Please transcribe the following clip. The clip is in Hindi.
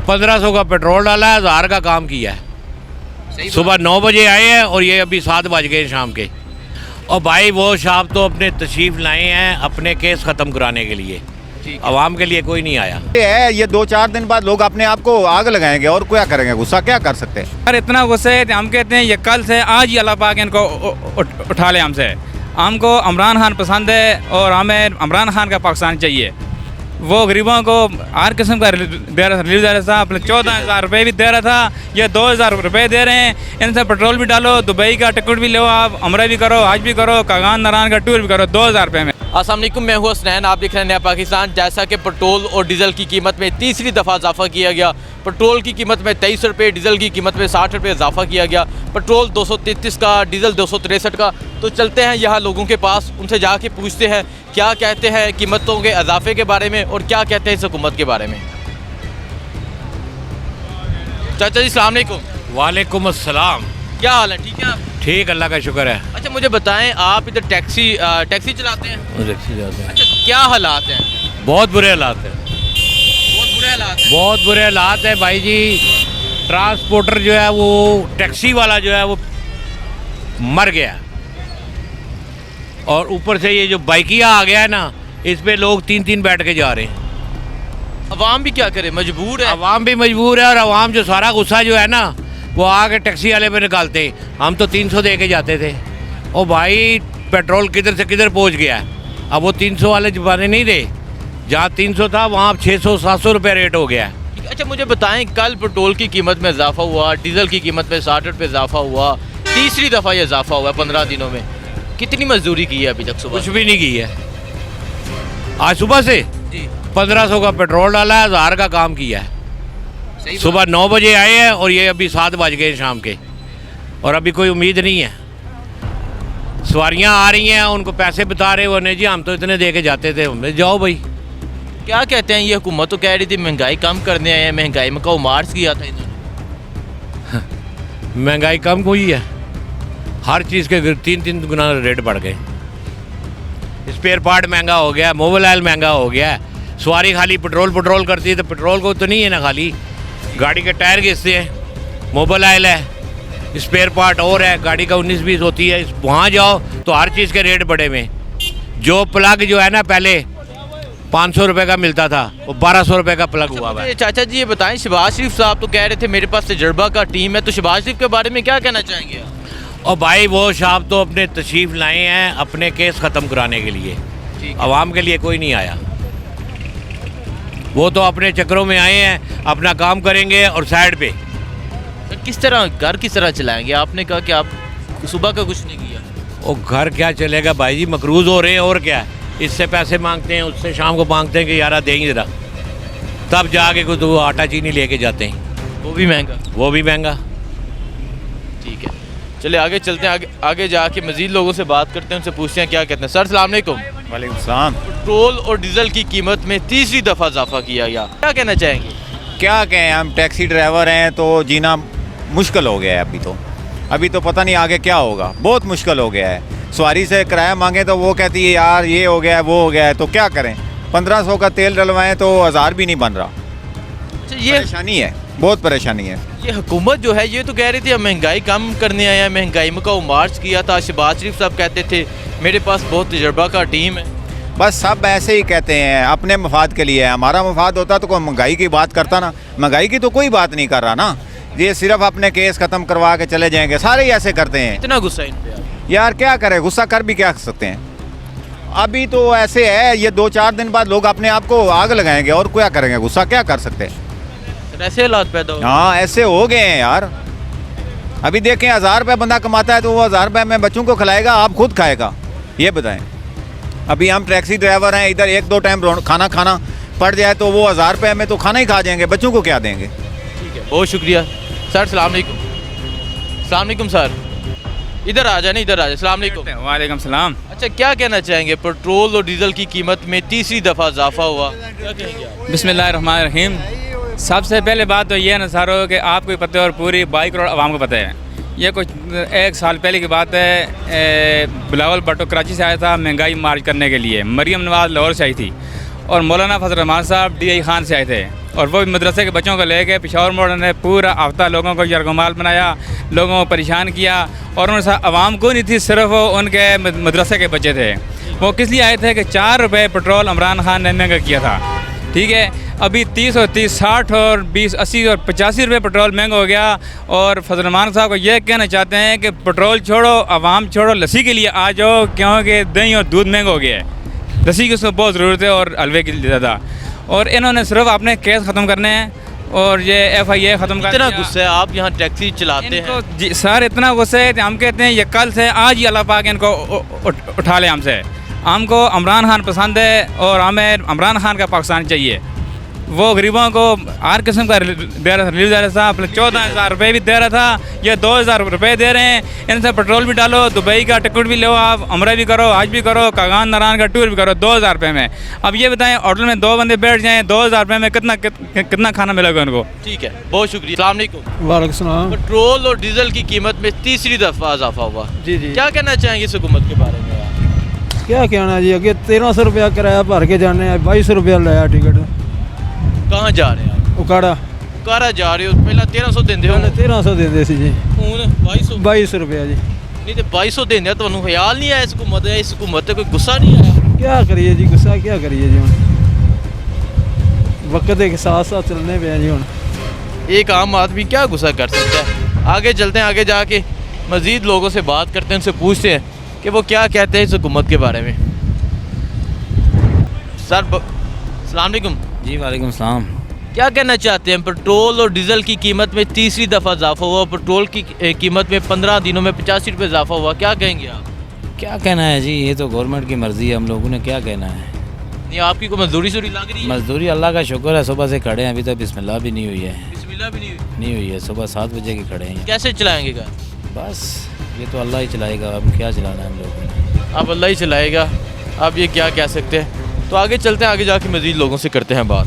$1500 का पेट्रोल डाला है, 1000 का काम किया है। सुबह 9 बजे आए हैं और ये अभी 7 बज गए शाम के। और भाई वो साहब तो अपने तशरीफ लाए हैं अपने केस ख़त्म कराने के लिए, आवाम के लिए कोई नहीं आया है। ये 2-4 दिन बाद लोग अपने आप को आग लगाएंगे और क्या करेंगे, गुस्सा क्या कर सकते हैं। अरे इतना गुस्से है, हम कहते हैं ये कल से आज ही अल्लाह पाक इनको उठा ले हमसे। हमको इमरान खान पसंद है और हमें इमरान खान का पाकिस्तान चाहिए। वो गरीबों को हर किस्म का रिलीफ दे रहा था, अपने 14,000 रुपये भी दे रहा था, ये 2,000 रुपये दे रहे हैं। इनसे पेट्रोल भी डालो, दुबई का टिकट भी लो, आप उम्रा भी करो, हज भी करो, कागान नारायण का टूर भी करो 2,000 रुपये में। अस्सलाम वालेकुम, मैं हूं हसनैन, आप देख रहे हैं नया पाकिस्तान। जैसा कि पेट्रोल और डीज़ल की कीमत में तीसरी दफ़ा इजाफा किया गया। पेट्रोल की कीमत में 23 रुपये, डीज़ल की कीमत में 60 रुपये इजाफा किया गया। पेट्रोल 233 का, डीज़ल 263 का। तो चलते हैं यहाँ लोगों के पास, उनसे जाके पूछते हैं क्या कहते हैं कीमतों के इजाफे के बारे में और क्या कहते हैं इस हुकूमत के बारे में। चाचा जी अस्सलाम वालेकुम। वालेकुम अस्सलाम। क्या हाल है, ठीक है आप? ठीक, अल्लाह का शुक्र है। अच्छा मुझे बताएं, आप इधर टैक्सी चलाते हैं? टैक्सी जाते हैं। अच्छा क्या हालात हैं? बहुत बुरे हालात हैं, बहुत बुरे हालात हैं। बहुत बुरे हालात है भाई जी। ट्रांसपोर्टर जो है वो टैक्सी वाला जो है वो मर गया, और ऊपर से ये जो बाइकिया आ गया है ना, इस पे लोग 3-3 बैठ के जा रहे हैं। अवाम भी क्या करे, मजबूर है। अवाम भी मजबूर है, और अवाम जो सारा गुस्सा जो है ना वो आके टैक्सी वाले पे निकालते। हम तो 300 दे के जाते थे, और भाई पेट्रोल किधर से किधर पहुंच गया है। अब वो 300 वाले जमाने नहीं रहे, जहाँ 300 था वहाँ 600-700 रुपये रेट हो गया है। अच्छा मुझे बताएं, कल पेट्रोल की कीमत में इजाफा हुआ, डीजल की कीमत में 60 रुपये इजाफा हुआ, तीसरी दफ़ा ये इजाफा हुआ 15 दिनों में। कितनी मजदूरी की है अभी तक? सुबह कुछ भी नहीं की है। आज सुबह से जी 1500 का पेट्रोल डाला है, 1000 का काम किया है। सुबह 9 बजे आए हैं और ये अभी 7 बज गए शाम के, और अभी कोई उम्मीद नहीं है। सवारियां आ रही हैं, उनको पैसे बता रहे हो नहीं जी, हम तो इतने दे के जाते थे। हमने जाओ भाई। क्या कहते हैं, ये हुकूमत तो कह रही थी महंगाई कम करने आए हैं, महंगाई में को मार्च किया था इन्होंने। महंगाई कम हुई है, हर चीज़ के 3-3 गुना रेट बढ़ गए। स्पेयर पार्ट महंगा हो गया, मोबाइल ऑयल महंगा हो गया। सवारी खाली पेट्रोल करती है, तो पेट्रोल को तो नहीं है ना, खाली गाड़ी के टायर घिसते हैं, मोबाइल ऑयल है, स्पेयर पार्ट और है, गाड़ी का 19-20 होती है। वहाँ जाओ तो हर चीज़ के रेट बढ़े हुए। जो प्लग जो है ना पहले 500 रुपये का मिलता था, वो 1200 रुपये का प्लग हुआ हुआ है। चाचा जी ये बताएं, शहबाज शरीफ साहब तो कह रहे थे मेरे पास तजर्बा का टीम है, तो शहबाज शरीफ के बारे में क्या कहना चाहेंगे? और भाई वो साहब तो अपने तशरीफ लाए हैं अपने केस ख़त्म कराने के लिए, आवाम के लिए कोई नहीं आया। वो तो अपने चक्करों में आए हैं, अपना काम करेंगे और साइड पे। किस तरह घर किस तरह चलाएंगे? आपने कहा कि आप सुबह का कुछ नहीं किया। वो घर क्या चलेगा भाई जी, मकरूज हो रहे हैं और क्या। इससे पैसे मांगते हैं, उससे शाम को मांगते हैं कि यार देंगे ज़रा, तब जाके कुछ वो आटा चीनी लेके जाते हैं, वो भी महंगा। वो भी महंगा। ठीक है चले आगे चलते हैं, आगे जाके मजीद लोगों से बात करते हैं, उनसे पूछते हैं क्या कहते हैं। सर अस्सलाम वालेकुम। वालेकुम सलाम। पेट्रोल और डीजल की कीमत में तीसरी दफ़ा इजाफा किया गया, क्या कहना चाहेंगे? क्या कहें, हम टैक्सी ड्राइवर हैं तो जीना मुश्किल हो गया है। अभी तो पता नहीं आगे क्या होगा, बहुत मुश्किल हो गया है। सवारी से किराया मांगे तो वो कहती है यार ये हो गया है वो हो गया है, तो क्या करें। 1500 का तेल डलवाएं तो 1000 भी नहीं बन रहा। ये परेशानी है, बहुत परेशानी है। ये हुकूमत जो है ये तो कह रही थी हम महंगाई कम करने आए हैं, महंगाई में को मार्च किया था। शहबाज शरीफ साहब कहते थे मेरे पास बहुत तजर्बा का टीम है। बस सब ऐसे ही कहते हैं, अपने मफाद के लिए। हमारा मफाद होता तो कोई महंगाई की बात करता ना। महंगाई की तो कोई बात नहीं कर रहा ना, ये सिर्फ अपने केस ख़त्म करवा के चले जाएंगे। सारे ही ऐसे करते हैं। इतना गुस्सा इन पे यार क्या करें, गुस्सा कर भी क्या सकते हैं। अभी तो ऐसे है, ये 2-4 दिन बाद लोग अपने आप को आग लगाएंगे और क्या करेंगे, गुस्सा क्या कर सकते हैं। ऐसे हालात पैदा हो। हाँ ऐसे हो गए हैं यार। अभी देखें 1000 रुपये बंदा कमाता है तो वो 1000 रुपये में बच्चों को खिलाएगा, आप खुद खाएगा, ये बताएं। अभी हम टैक्सी ड्राइवर हैं, इधर 1-2 टाइम खाना पड़ जाए तो वो 1000 रुपये में तो खाना ही खा जाएंगे, बच्चों को क्या देंगे। ठीक है बहुत शुक्रिया सर। अस्सलाम वालेकुम सर, इधर आ जाए, इधर आ जाए। अस्सलाम वालेकुम। वालेकुम सलाम। अच्छा क्या कहना चाहेंगे, पेट्रोल और डीजल की कीमत में तीसरी दफ़ा इजाफा हुआ, क्या कहेंगे आप? बिस्मिल्लाहिर्रहमानिर्रहीम। सबसे पहले बात तो ये है ना सारों कि आपको पता है और पूरी 22 करोड़ आवाम को पता है, ये कुछ 1 साल पहले की बात है। बिलावल भुट्टो कराची से आया था महंगाई मार्च करने के लिए, मरियम नवाज़ लाहौर से आई थी और मौलाना फजल रहमान साहब DI खान से आए थे, और वो भी मदरसे के बच्चों को लेके पेशावर मोड़ ने पूरा हफ्ता लोगों को यरगमाल बनाया, लोगों को परेशान किया, और उनके साथ आवाम को नहीं थी, सिर्फ वो उनके मदरसे के बच्चे थे। वो किस लिए आए थे कि 4 रुपये पेट्रोल इमरान खान ने महंगा किया था, ठीक है। अभी 30 और 30, 60 और 20, 80 और 85 रुपये पेट्रोल महंगा हो गया। और फजल रहमान साहब को यह कहना चाहते हैं कि पेट्रोल छोड़ो, आवाम छोड़ो, लस्सी के लिए आ जाओ, क्योंकि दही और दूध महंगा हो गया है। लस्सी की उसको बहुत ज़रूरत है और हलवे की ज़्यादा। और इन्होंने सिर्फ अपने केस ख़त्म करने हैं और ये FIA ख़त्म कर। इतना गुस्सा है, आप यहाँ टैक्सी चलाते हैं। जी सर, इतना गुस्सा है कि हम कहते हैं ये कल से आज ही अल्लाह पाक इनको उठा ले हमसे। हमको इमरान खान पसंद है और हमें इमरान खान का पाकिस्तान चाहिए। वो गरीबों को हर किस्म का दे रहा था, अपने 14,000 रुपये भी दे रहा था, ये 2,000 रुपये दे रहे हैं। इनसे पेट्रोल भी डालो, दुबई का टिकट भी लो, आप उम्रा भी करो, हज भी करो, कागान नारायण का टूर भी करो 2,000 रुपये में। अब ये बताएं, होटल में 2 बंदे बैठ जाएँ 2,000 रुपये में कितना खाना मिलेगा उनको? ठीक है, बहुत शुक्रिया। अस्सलाम वालेकुम। वालेकुम सलाम। पेट्रोल और डीजल की कीमत में तीसरी दफ़ा इजाफा हुआ। जी जी, क्या कहना चाहेंगे इस हुकूमत के बारे में आप? क्या कहना जी, अगे 1300 रुपया किराया भर के जाने, 2200 रुपया लाया टिकट। कहाँ जा रहे हैं आप? उकाड़ा कारा जा रहे हो, पहला 1300 देंदे हो, 1300 देंदे सी जी, ਹੁਣ 2200 2200 रुपया जी। नहीं तो 2200 देंदे ਤੁਹਾਨੂੰ ख्याल नहीं आया इस हुकूमत पे कोई गुस्सा नहीं आया? क्या करिए जी, गुस्सा क्या करिए जी, हम वक्त के साथ साथ चलने पे हैं जी। हम एक आम आदमी क्या गुस्सा कर सकता है? आगे चलते हैं, आगे जाके मज़ीद लोगों से बात करते हैं, उनसे पूछते हैं कि वो क्या कहते हैं इस हुकूमत के बारे में। सर अस्सलाम वालेकुम। जी वालेकुम सलाम। क्या कहना चाहते हैं? पेट्रोल और डीज़ल की कीमत में तीसरी दफ़ा इजाफा हुआ, पेट्रोल की कीमत में 15 दिनों में 85 रुपये इजाफा हुआ, क्या कहेंगे आप? क्या कहना है जी, ये तो गवर्नमेंट की मर्ज़ी है, हम लोगों ने क्या कहना है। नहीं, आपकी कोई मजदूरी शुरू लग रही है? मजदूरी अल्लाह का शुक्र है, सुबह से खड़े हैं, अभी तक बिस्मिल्लाह भी नहीं हुई है। बिस्मिल्लाह भी नहीं हुई है, सुबह 7 बजे के खड़े हैं। कैसे चलाएंगे घर? बस ये तो अल्लाह ही चलाएगा, अब क्या चलाना है हम लोगों ने। अब अल्लाह ही चलाएगा, अब ये क्या कह सकते हैं। तो आगे चलते हैं, आगे जाके मज़ीद लोगों से करते हैं बात।